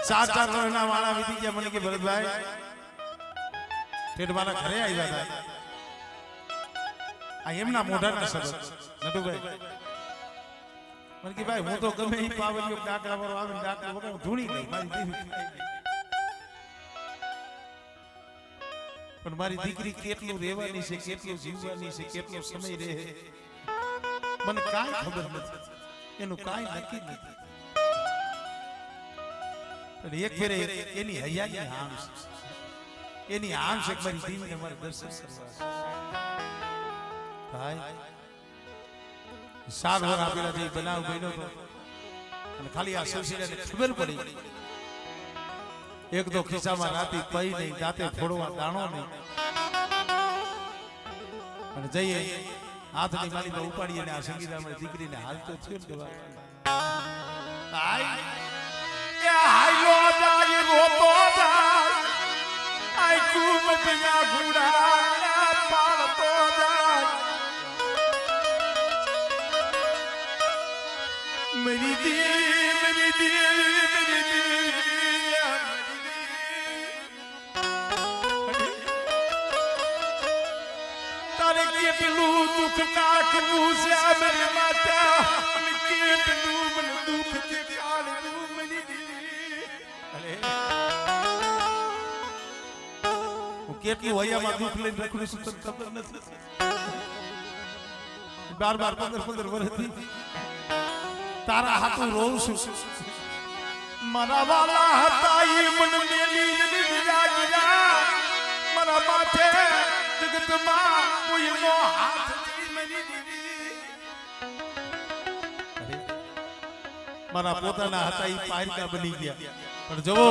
चार चार वर्षना वाला वीती गया મને કે ભરતભાઈ ઠેઠ મારા ઘરે આવ્યા હતા આ એમના મોઢાના શબ્દ નટુભાઈ મને કે ભાઈ હું તો ગમે ઈ પાવડિયો ડાકરા વાળો આવે ડાકરો વગર ધૂણી ગઈ મારી દીકરી પણ મારી દીકરી કેટલું રહેવાની છે કેટલું જીવવાની છે કેટલો સમય રહે મને કાઈ ખબર નથી એનું કાઈ નક્કી નથી પણ એક ફેરે એની હૈયાની આમ એની આમ છે મારી દીકરીને મારે દર્શન કરવા ભાઈ સાર વર આપેલા જે બનાવ બન્યો તો અને ખાલી આ સસરીને ખબર પડી એક તો ખિસ્સામાં રાતી પઈ નહીં દાંતે ફોડવા દાણો નહીં અને જઈએ હાથની માળીમાં ઉપાડી અને આ સંગીતામાં દીકરીને હાલ તો થયો ને દવા હાઈલો જાય રોતો જાય આઈ કુમ પિયા ગુડા પાળતો જાય मेरी दी मेरी दी मेरी दी तारे કેટલું દુઃખ કાઢવું છે મેરી માતા કેટલું મને દુઃખ છે કાઢવું મેરી દી અરે હું કેટલું હૈયામાં દુઃખ લઈને રખડું છું તને ખબર નથી 12 વર્ષથી તારા હાથું રોઉં છું મારા વાલા હતા ઈ મન મેલી ગયા ગયા મારા માથે જગતમાં કોઈનો હાથ નથી મેલી દીદી મારા પોતાના હતા ઈ પાયકા બની ગયા પણ જવો